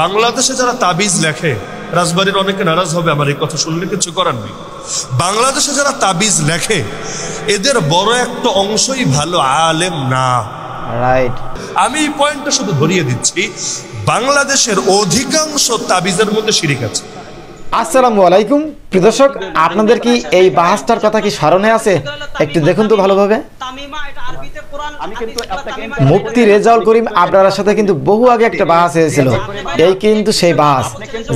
বাংলাদেশে যারা তাবিজ লেখে, রাজবাড়ির অনেকে নারাজ হবে আমার এই কথা শুনলে, কিছু করার নেই। বাংলাদেশে যারা তাবিজ লেখে এদের বড় একটা অংশই ভালো আলেম না। রাইট। আমি এই পয়েন্টটা শুধু ধরিয়ে দিচ্ছি, বাংলাদেশের অধিকাংশ তাবিজের মধ্যে শিরিক আছে। আসসালামু আলাইকুম প্রিয় দর্শক, আপনাদের কি এই বাহাসটার কথা কি স্মরণে আছে? একটু দেখুন তো ভালোভাবে। মুফতি রেজাউল করিম আবরারের সাথে কিন্তু বহু আগে একটা বাহাস হয়েছিল। এই কিন্তু সেই বাহাস,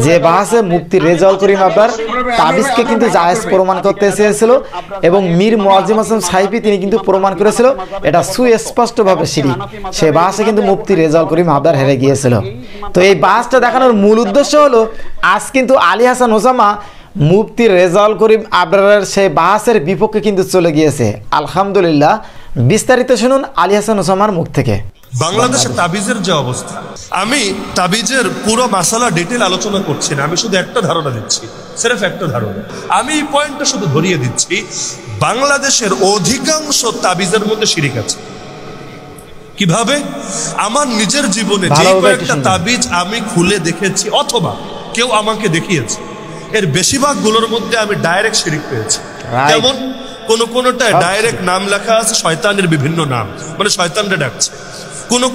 যে বাহাসে মুফতি রেজাউল করিম আবরার তাবিজকে কিন্তু জায়েজ প্রমাণ করতে চেয়েছিল এবং মীর মুআজ্জিম হাসান সাইফি তিনি কিন্তু প্রমাণ করেছিল এটা সুস্পষ্টভাবে শিরিক। সেই বাহাসে কিন্তু মুফতি রেজাউল করিম আবরার হেরে গিয়েছিল। তো এই বাহাসটা দেখানোর মূল উদ্দেশ্য হলো, আজ কিন্তু আলী হাসান ওসামা মুফতি রেজাউল করিম আবরারের সেই বাহাসের বিপক্ষে কিন্তু চলে গিয়েছে। আলহামদুলিল্লাহ, বিস্তারিত শুনুন আলী হাসান ওসামার মুখ থেকে। বাংলাদেশে তাবিজের যে অবস্থা, আমি তাবিজের পুরো মাসালা ডিটেল আলোচনা করছি না, আমি শুধু একটা ধারণা দিচ্ছি, সির্ফ একটা ধারণা। আমি এই পয়েন্টটা শুধু ধরিয়ে দিচ্ছি, বাংলাদেশের অধিকাংশ তাবিজের মধ্যে শিরিক আছে। কিভাবে? আমার নিজের জীবনে যে কয়েকটা তাবিজ আমি খুলে দেখেছি অথবা কেউ আমাকে দেখিয়েছে, এর বেশিরভাগ গুলোর মধ্যে আমি ডাইরেক্ট শিরিক পেয়েছি। যেমন কোনটায় ডাইরেক্ট নাম লেখা আছে শয়তানের বিভিন্ন নাম, মানে শয়তানরে ডাকছে।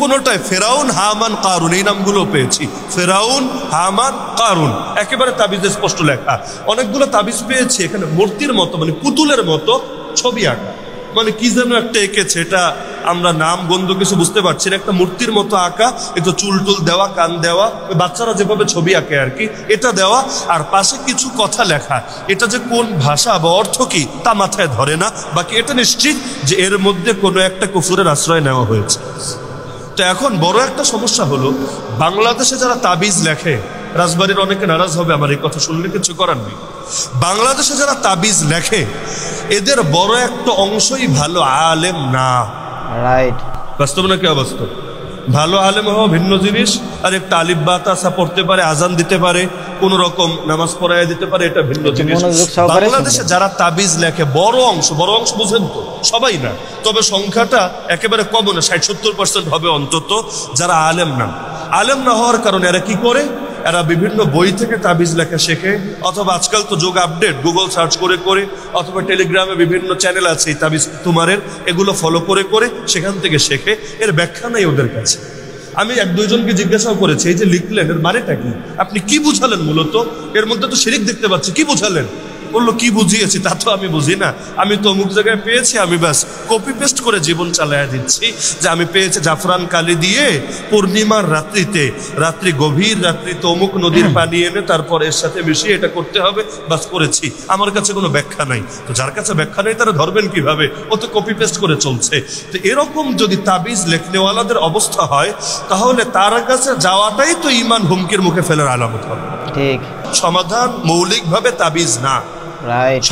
কোনটায় ফেরাউন, হামান, কারুন, এই নামগুলো পেয়েছি। ফেরাউন, হামান, কারুন একেবারে তাবিজে স্পষ্ট লেখা। অনেকগুলো তাবিজ পেয়েছি এখানে মূর্তির মতো, মানে পুতুলের মতো ছবি আঁকা, মানে কি যেন একটা এঁকেছে, এটা আমরা নাম গন্ধ কিছু বুঝতে পারছি না, একটা মূর্তির মতো আঁকা, একটু চুল টুল দেওয়া, কান দেওয়া, বাচ্চারা যেভাবে ছবি আঁকে আর কি, এটা দেওয়া, আর পাশে কিছু কথা লেখা। এটা যে কোন ভাষা বা অর্থ কি তা মাথায় ধরে না, বাকি এটা নিশ্চিত যে এর মধ্যে কোনো একটা কুফুরের আশ্রয় নেওয়া হয়েছে। তো এখন বড় একটা সমস্যা হলো, বাংলাদেশে যারা তাবিজ লেখে, রাজবাড়ির অনেকে নারাজ হবে আমার এই কথা শুনলে, কিছু করার নেই। বাংলাদেশে যারা তাবিজ লেখে এদের বড় একটা অংশই ভালো আলেম না। রাইট। বাস্তব না কি অবাস্তব? ভালো আলেম হওয়া ভিন্ন জিনিস, আর একটা আলিফ বা তাসা পড়তে পারে, আজান দিতে পারে, কোন রকম নামাজ পড়ায় দিতে পারে, এটা ভিন্ন জিনিস। বাংলাদেশে যারা তাবিজ লেখে বড় অংশ বুঝেন তো, সবাই না, তবে সংখ্যাটা একেবারে কম না, 60-70% হবে অন্তত যারা আলেম না। আলেম না হওয়ার কারণে এরা কি করে? এরা বিভিন্ন বই থেকে তাবিজ লেখা শেখে, অথবা আজকাল তো যোগ আপডেট, গুগল সার্চ করে করে, অথবা টেলিগ্রামে বিভিন্ন চ্যানেল আছে এই তাবিজ তোমারের, এগুলো ফলো করে করে সেখান থেকে শেখে। এর ব্যাখ্যা নেই ওদের কাছে। আমি 1-2 জনকে জিজ্ঞাসাও করেছি, এই যে লিখলেন এর মানেটা কি, আপনি কি বুঝালেন? মূলত এর মধ্যে তো শিরিক দেখতে পাচ্ছি, কি বুঝালেন? বললো কি বুঝিয়েছি তা তো আমি বুঝি না, আমি তো অমুক জায়গায় পেয়েছি, আমি ব্যাস কপি পেস্ট করে জীবন চালায়া দিচ্ছি। যে আমি পেয়েছি জাফরান কালি দিয়ে পূর্ণিমার রাত্রিতে, রাত্রি গভীর রাত্রিতে অমুক নদীর পানি এনে তারপর এর সাথে মিশিয়ে এটা করতে হবে, বাস করেছি, আমার কাছে কোনো ব্যাখ্যা নাই। তো যার কাছে ব্যাখ্যা নেই তারা ধরবেন কিভাবে? ও তো কপি পেস্ট করে চলছে। তো এরকম যদি তাবিজ লেখনেওয়ালাদের অবস্থা হয়, তাহলে তার কাছে যাওয়াটাই তো ঈমান হুমকির মুখে ফেলার আলামত হবে। ঠিক। সমাধান মৌলিকভাবে তাবিজ না।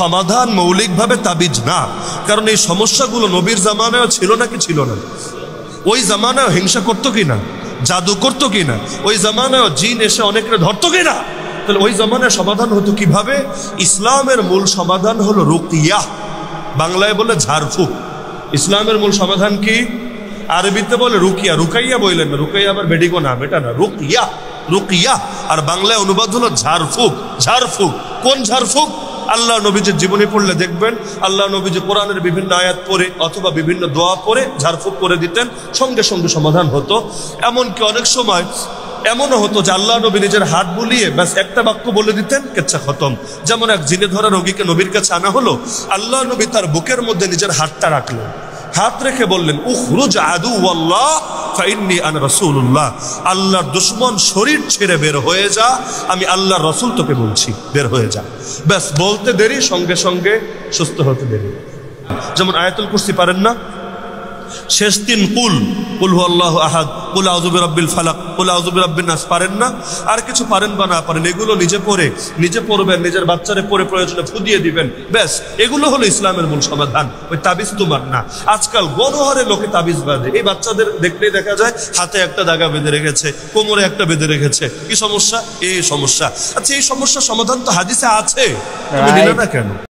সমাধান মৌলিকভাবে তাবিজ না, কারণ এই সমস্যাগুলো নবীর জামানায় ছিল নাকি ছিল না? ওই জামানায় হিংসা করতো কিনা, জাদু করতো কিনা, ওই জামানায় জিন এসে অনেকটা ধরতো কিনা? তাহলে ওই জামানায় সমাধান হতো কিভাবে? ইসলামের মূল সমাধান হলো রুকিয়া, বাংলায় বলে ঝাড়ফুঁক। ইসলামের মূল সমাধান কি? আরবিতে বলে রুকিয়া, রুকাইয়া বললেন না, রুকাইয়া আবার বেডিগো নাম, এটা না, রুকিয়া, রুকিয়া। আর বাংলায় অনুবাদ হলো ঝাড়ফুঁক। ঝাড়ফুঁক কোন ঝাড়ফুঁক? আল্লাহ নবীজির জীবনী পড়লে দেখবেন, আল্লাহ নবীজি কোরআনের বিভিন্ন আয়াত পড়ে অথবা বিভিন্ন দোয়া পড়ে ঝাড়ফুঁক করে দিতেন, সঙ্গে সঙ্গে সমাধান হতো। এমনকি অনেক সময় এমনও হতো যে আল্লাহ নবী নিজের হাত বুলিয়ে ব্যাস একটা বাক্য বলে দিতেন, কেচ্ছা খতম। যেমন এক জিনে ধরা রোগীকে নবীর কাছে আনা হলো, আল্লাহ নবী তার বুকের মধ্যে নিজের হাতটা রাখলেন, হাত রেখে বললেন, উখরুজ আদুওয়াল্লাহ ফাইন্নী আনা রাসূলুল্লাহ, আল্লাহর দুশমন শরীর ছেড়ে বের হয়ে যা, আমি আল্লাহর রাসূল তোকে বলছি, বের হয়ে যা। ব্যাস বলতে দেরি, সঙ্গে সঙ্গে সুস্থ হতে দেরি। যেমন আয়াতুল কুরসি পারেন না, শেষ 3 কুল হু আল্লাহু আহাদ, কুল আউযু বিরাব্বিল ফালাক, কুল আউযু বিরাব্বিন নাস পারেন না? আর কিছু পারেন বা না পারেন, এগুলো নিজে পড়বেন, নিজের বাচ্চারে পড়ে প্রয়োজনে ফুদিয়ে দিবেন, ব্যাস। এগুলো হলো ইসলামের মূল সমাধান, ওই তাবিজ তোমার না। আজকাল গণহারে লোকে তাবিজ বাঁধে, এই বাচ্চাদের দেখলেই দেখা যায় হাতে একটা দাগা বেঁধে রেখেছে, কোমরে একটা বেঁধে রেখেছে। কি সমস্যা? এই সমস্যা। আচ্ছা, এই সমস্যার সমাধান তো হাদিসে আছে, তুমি নিলে না কেন?